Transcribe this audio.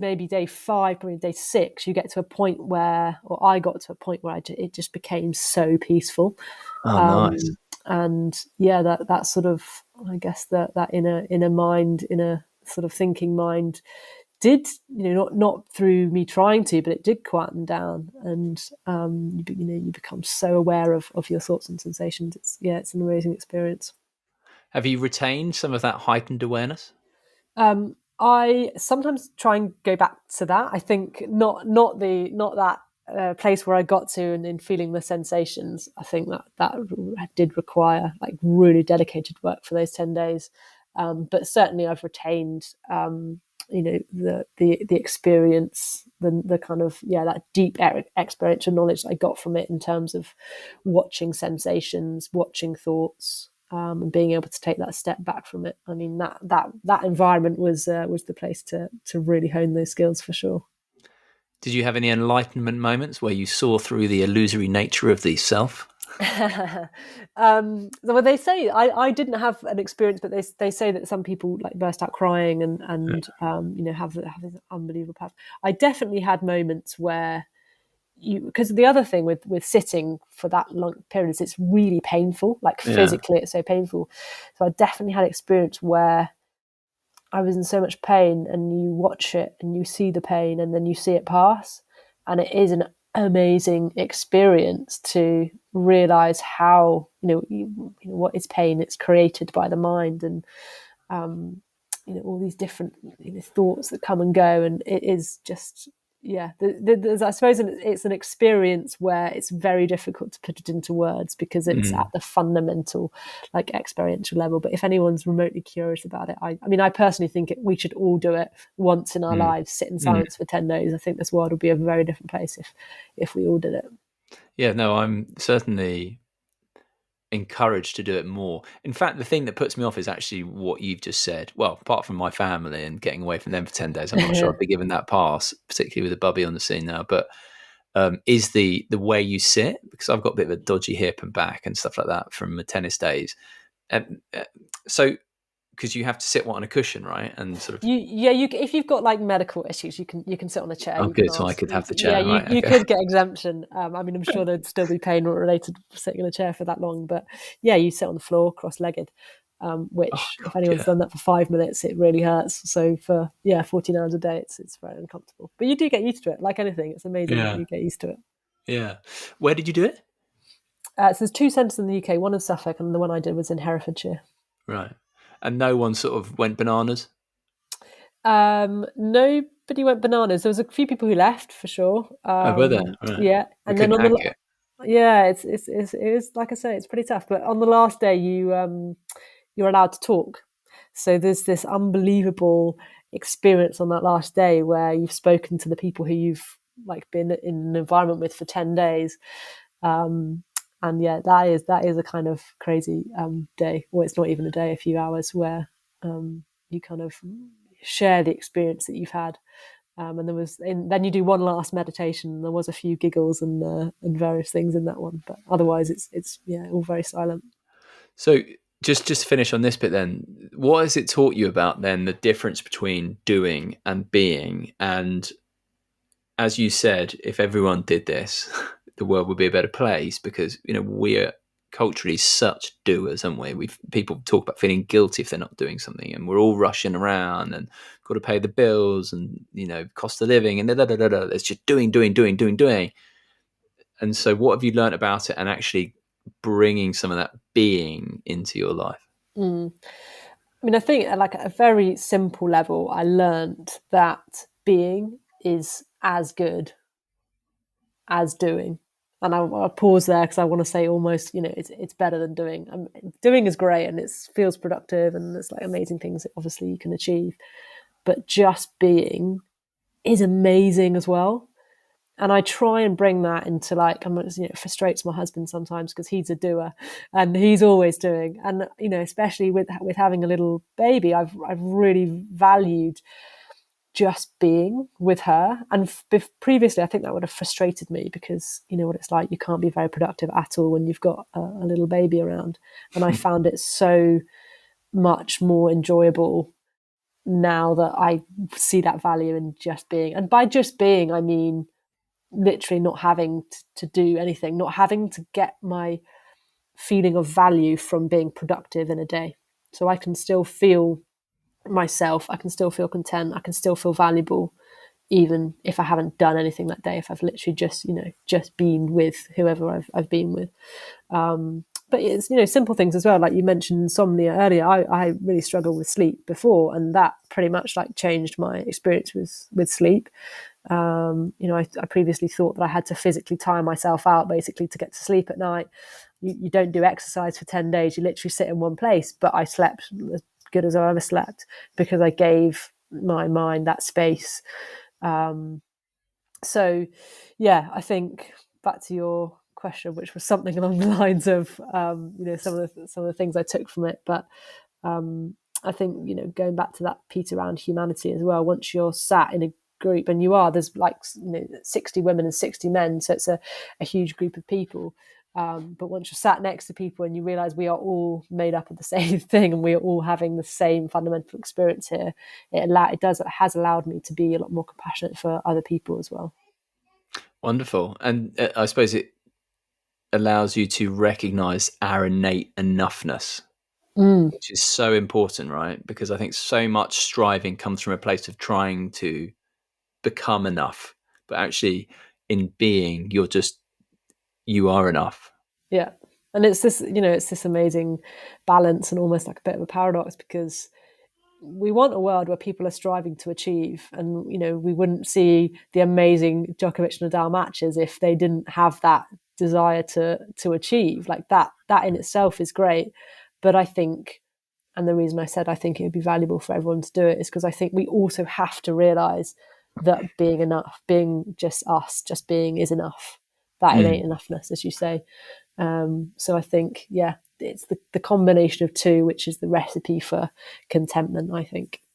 maybe day 5, probably day 6, you get to a point where, or I got to a point where it just became so peaceful. Oh, nice. And yeah, that sort of, I guess that inner mind, inner sort of thinking mind did, not through me trying to, but it did quieten down, and you become so aware of your thoughts and sensations. It's an amazing experience. Have you retained some of that heightened awareness? I sometimes try and go back to that. I think not that place where I got to and in feeling the sensations. I think that did require like really dedicated work for those 10 days. But certainly I've retained, the experience, the kind of, that deep experiential knowledge that I got from it in terms of watching sensations, watching thoughts, and being able to take that step back from it. I mean, that environment was the place to really hone those skills for sure. Did you have any enlightenment moments where you saw through the illusory nature of the self? Well, they say I didn't have an experience, but they say that some people like burst out crying and have this unbelievable power. I definitely had moments where because the other thing with sitting for that long period is it's really painful, like physically it's so painful. So I definitely had experience where I was in so much pain, and you watch it and you see the pain and then you see it pass, and it is an amazing experience to realize how what is pain. It's created by the mind, and all these different thoughts that come and go, and it is just I suppose it's an experience where it's very difficult to put it into words because it's at the fundamental, like, experiential level. But if anyone's remotely curious about it, I mean, I personally think we should all do it once in our lives, sit in silence for 10 days. I think this world would be a very different place if we all did it. Yeah, no, I'm certainly encouraged to do it more. In fact, the thing that puts me off is actually what you've just said. Well, apart from my family and getting away from them for 10 days, I'm not sure I'd be given that pass, particularly with a bubby on the scene now. But is the way you sit, because I've got a bit of a dodgy hip and back and stuff like that from the tennis days. So, because you have to sit on a cushion, right? And sort of if you've got like medical issues, you can sit on a chair. Oh, you good. can So I ask, could have the chair. Right, you okay. could get exemption. I mean, I'm sure there'd still be pain related to sitting in a chair for that long, but you sit on the floor cross-legged, which if anyone's done that for 5 minutes, it really hurts. So for 14 hours a day, it's very uncomfortable. But you do get used to it. Like anything, it's amazing that you get used to it. Yeah. Where did you do it? So there's 2 centres in the UK, one in Suffolk, and the one I did was in Herefordshire. Right. And no one sort of went bananas? Nobody went bananas. There was a few people who left for sure. Were there? Right. Yeah, and then on the it is, like I say, it's pretty tough. But on the last day, you're allowed to talk. So there's this unbelievable experience on that last day where you've spoken to the people who you've like been in an environment with for 10 days. And that is a kind of crazy day. Well, it's not even a day, a few hours where you kind of share the experience that you've had. And then you do one last meditation, and there was a few giggles and various things in that one, but otherwise it's all very silent. So just to finish on this bit then, what has it taught you about then the difference between doing and being? And as you said, if everyone did this, the world would be a better place, because we're culturally such doers, aren't we? People talk about feeling guilty if they're not doing something, and we're all rushing around and got to pay the bills and cost of living and it's just doing. And so what have you learned about it and actually bringing some of that being into your life? I mean, I think at like a very simple level, I learned that being is as good as doing. And I'll pause there because I want to say almost, it's better than doing. Doing is great and it feels productive and there's like amazing things that obviously you can achieve. But just being is amazing as well. And I try and bring that into like, it frustrates my husband sometimes because he's a doer and he's always doing. And, especially with having a little baby, I've really valued just being with her. And previously, I think that would have frustrated me because you know what it's like. You can't be very productive at all when you've got a little baby around. And I found it so much more enjoyable now that I see that value in just being. And by just being, I mean literally not having to do anything, not having to get my feeling of value from being productive in a day. So I can still feel myself, I can still feel content, I can still feel valuable, even if I haven't done anything that day, if I've literally just, just been with whoever I've been with. But it's, simple things as well. Like you mentioned insomnia earlier. I really struggled with sleep before, and that pretty much like changed my experience with sleep. I previously thought that I had to physically tire myself out basically to get to sleep at night. You don't do exercise for 10 days. You literally sit in one place. But I slept as good as I ever slept because I gave my mind that space. So, yeah, I think back to your question, which was something along the lines of, some of the things I took from it. But I think, going back to that piece around humanity as well, once you're sat in a group and there's like, 60 women and 60 men. So it's a huge group of people. But once you're sat next to people and you realize we are all made up of the same thing and we are all having the same fundamental experience here, it has allowed me to be a lot more compassionate for other people as well. Wonderful. And I suppose it allows you to recognize our innate enoughness, which is so important, right? Because I think so much striving comes from a place of trying to become enough, but actually in being, you are enough. Yeah. And it's this amazing balance and almost like a bit of a paradox, because we want a world where people are striving to achieve, and we wouldn't see the amazing Djokovic Nadal matches if they didn't have that desire to achieve. Like that in itself is great. But I think, and the reason I said I think it would be valuable for everyone to do it, is because I think we also have to realize that being enough, being just us, just being is enough. That innate enoughness, as you say. So I think, yeah, it's the combination of two, which is the recipe for contentment, I think.